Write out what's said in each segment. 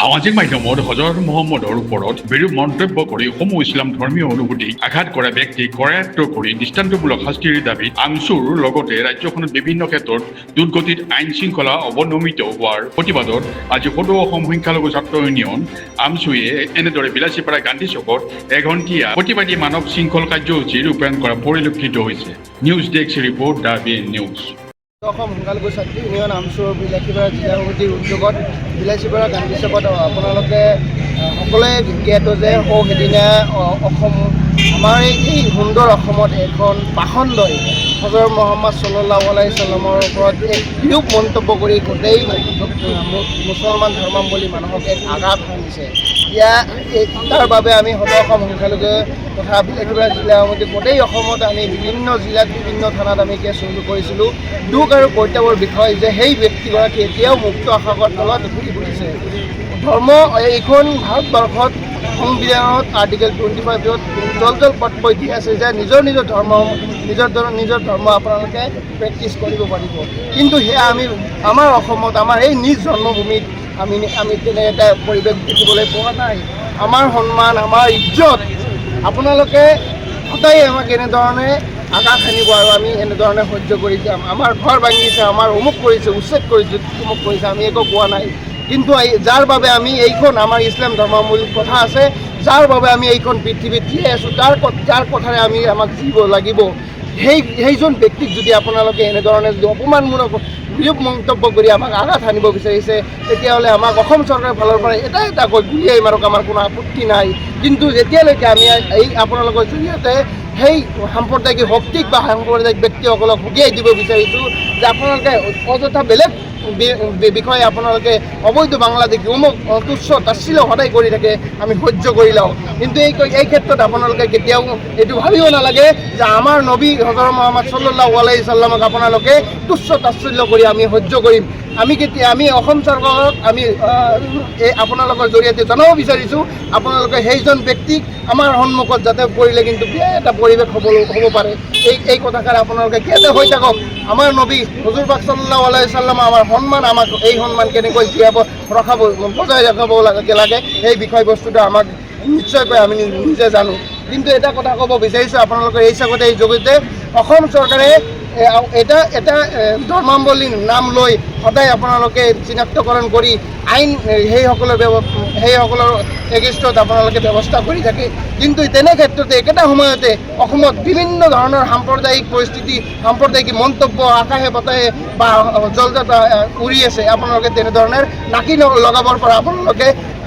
সামাজিক মাধ্যমত হজৰত মহম্মদৰ ওপৰত বিৰূপ মন্তব্য কৰি সমূহ ইছলাম ধৰ্মীয় অনুভূতিক আঘাত কৰা ব্যক্তিক কৰায়ত্ব কৰি দৃষ্টান্তমূলক শাস্তিৰ দাবীত আমছুৰ লগতে ৰাজ্যখনত বিভিন্ন ক্ষেত্ৰত দ্ৰুতগতিত আইন শৃংখলা অৱনমিত হোৱাৰ প্ৰতিবাদত আজি সদৌ অসম সংখ্যালঘু ছাত্ৰ ইউনিয়ন আমছুৱে এনেদৰে বিলাসীপাৰা গান্ধী চকত এঘণ্টীয়া প্ৰতিবাদী মানৱ শৃংখল কাৰ্যসূচী ৰূপায়ণ কৰা পৰিলক্ষিত হৈছে। News desk report the BN news. Assam সংখ্যালঘু ছাত্ৰ ইউনিয়ন আমছুৰ বিলাসীপাৰা জিলা সমিতিৰ উদ্যোগত বিলাসীপাৰা গান্ধী চকত আপোনালোকে সকলোৱে জ্ঞাত যে সেইদিনা অসম আমাৰ এই সুন্দৰ অসমত এখন ভাষণ লৈ হজৰত মহম্মদ সাল্লাল্লাহু আলাইহি ছাল্লামৰ ওপৰত এক বিৰূপ মন্তব্য কৰি গোটেই মুছলমান ধৰ্মাৱলম্বী মানুহক এক আঘাত সানিছে। তাৰ বাবে আমি সদৌ অসম সংখ্যালঘু তথা বিলাসীপাৰা জিলা সমিতি গোটেই অসমত আমি বিভিন্ন জিলাত বিভিন্ন থানাত আমি কেছ ৰুজু কৰিছিলোঁ। দুখ আৰু কৰ্তব্যৰ বিষয় যে সেই ব্যক্তিগৰাকী এতিয়াও মুক্ত আকাশৰ তলত ঘূৰি ফুৰিছে। ধৰ্ম এইখন ভাৰতবৰ্ষত সংবিধানত আৰ্টিকেল 25ত জল পটকৈ দি আছে যে নিজৰ ধৰ্ম আপোনালোকে প্ৰেক্টিছ কৰিব পাৰিব। কিন্তু সেয়া আমাৰ অসমত আমাৰ এই নিজ জন্মভূমিত আমি তেনে এটা পৰিৱেশ দেখিবলৈ পোৱা নাই। আমাৰ সন্মান আমাৰ ইজ্জত আপোনালোকে সদায় আমাক এনেধৰণে আঘাত সানিব আৰু আমি এনেধৰণে সহ্য কৰি যাম। আমাৰ ঘৰ ভাঙিছে, আমাৰ অমুক কৰিছে, উচ্ছেদ কৰিছে, তমুক কৰিছে, আমি একো কোৱা নাই। কিন্তু যাৰ বাবে আমি এইখন আমাৰ ইছলাম ধৰ্মাৱলম্বী কথা আছে, যাৰ বাবে আমি এইখন পৃথিৱীত জীয়াই আছোঁ, যাৰ কথাৰে আমাক জীব লাগিব, সেইজন ব্যক্তিক যদি আপোনালোকে এনেধৰণে যদি অপমানমূলক বিৰূপ মন্তব্য কৰি আমাক আঘাত সানিব বিচাৰিছে, তেতিয়াহ'লে আমাক অসম চৰকাৰৰ ফালৰ পৰা এটা কৈ গুলিয়াই মাৰক, আমাৰ কোনো আপত্তি নাই। কিন্তু যেতিয়ালৈকে আমি এই আপোনালোকৰ জৰিয়তে সেই সাম্প্ৰদায়িক শক্তিক বা সাম্প্ৰদায়িক ব্যক্তিসকলক সুকীয়াই দিব বিচাৰিছোঁ যে আপোনালোকে অযথা বেলেগ বিষয়ে আপোনালোকে অবৈধ বাংলাদেশী অমুক তুচ্ছ তাচ্ছিল্য সদায় কৰি থাকে, আমি সহ্য কৰি লওঁ। কিন্তু এই ক্ষেত্ৰত আপোনালোকে কেতিয়াও এইটো ভাবিব নালাগে যে আমাৰ নবী হজৰত মহম্মদ সাল্লাল্লাহু আলাইহি ছাল্লামক আপোনালোকে তুচ্ছ তাচ্ছিল্য কৰি আমি সহ্য কৰিম। আমি অসম চৰকাৰক আমি আপোনালোকৰ জৰিয়তে জনাব বিচাৰিছোঁ, আপোনালোকে সেইজন ব্যক্তিক আমাৰ সন্মুখত যাতে পৰিলে কিন্তু বেয়া এটা পৰিৱেশ হ'ব পাৰে, এই কথাষাৰ আপোনালোকে জ্ঞাত হৈ থাকক। আমাৰ নবী হুজুৰ পাক সাল্লাল্লাহু আলাইহি ছাল্লাম আমাৰ সন্মান, আমাক এই সন্মান কেনেকৈ বজাই ৰাখিব লাগে সেই বিষয়বস্তুটো আমাক নিশ্চয়কৈ আমি নিজে জানো। কিন্তু এটা কথা ক'ব বিচাৰিছোঁ আপোনালোকৰ এই জৰিয়তে অসম চৰকাৰে এটা ধৰ্মাৱলম্বীৰ নাম লৈ সদায় আপোনালোকে চিনাক্তকৰণ কৰি আইন সেইসকলৰ এগেইনষ্টত আপোনালোকে ব্যৱস্থা কৰি থাকে। কিন্তু তেনে ক্ষেত্ৰতে একেটা সময়তে অসমত বিভিন্ন ধৰণৰ সাম্প্ৰদায়িক পৰিস্থিতি, সাম্প্ৰদায়িক মন্তব্য আকাশে বতাহে বা জলজাত উৰি আছে। আপোনালোকে তেনেধৰণৰ নাকি লগাবৰ পৰা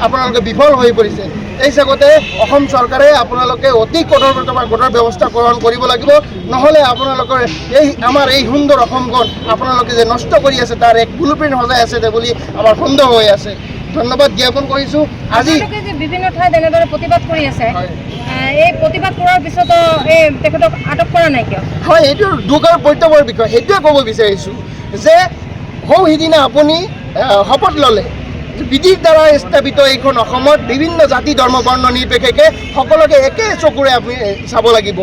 আপোনালোকে বিফল হৈ পৰিছে। এই জগতে অসম চৰকাৰে আপোনালোকে অতি কঠোৰ ব্যৱস্থা গ্ৰহণ কৰিব লাগিব, নহ'লে আপোনালোকৰ আমাৰ এই সুন্দৰ অসমখন আপোনালোকে যে নষ্ট কৰি আছে তাৰ এক ব্লুপ্ৰিণ্ট সজাই আছে বুলি আমাৰ সন্দেহ হৈ আছে। ধন্যবাদ জ্ঞাপন কৰিছোঁ। আজি বিভিন্ন ঠাইত এনেদৰে প্ৰতিবাদ কৰি আছে, এই প্ৰতিবাদ কৰাৰ পিছতো তেখেতক আটক কৰা নাই কিয়? হয়, এইটো দুখ আৰু কৰ্তব্যৰ বিষয়। সেইটোৱে ক'ব বিচাৰিছোঁ যে সিদিনা আপুনি শপত ল'লে বিধিৰ দ্বাৰা স্থাপিত এইখন অসমত বিভিন্ন জাতি ধৰ্ম বৰ্ণ নিৰ্বিশেষে সকলোকে একে চকুৰে আপুনি চাব লাগিব।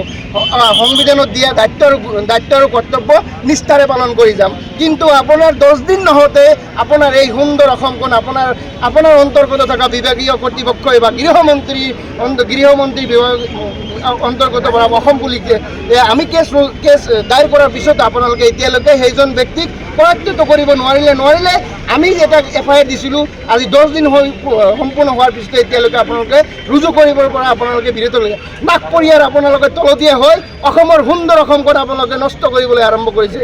সংবিধানত দিয়া দায়িত্ব আৰু কৰ্তব্য নিষ্ঠাৰে পালন কৰি যাম। কিন্তু আপোনাৰ 10 দিন নহওঁতে আপোনাৰ এই সুন্দৰ অসমখন আপোনাৰ অন্তৰ্গত থকা বিভাগীয় কৰ্তৃপক্ষই বা গৃহমন্ত্ৰী বিভাগ অন্তৰ্গত পৰা অসম পুলিচে আমি কেছ দায়েৰ কৰাৰ পিছত আপোনালোকে এতিয়ালৈকে সেইজন ব্যক্তিক কৰায়ত্ব কৰিব নোৱাৰিলে আমি এটা FIR দিছিলোঁ। আজি 10 দিন সম্পূৰ্ণ হোৱাৰ পিছতে এতিয়ালৈকে আপোনালোকে ৰুজু কৰিবৰ পৰা আপোনালোকে বিৰত লাগে। নাগপৰীয়াৰ আপোনালোকে তলতীয়া হৈ অসমৰ সুন্দৰ অসমখন আপোনালোকে নষ্ট কৰিবলৈ আৰম্ভ কৰিছে।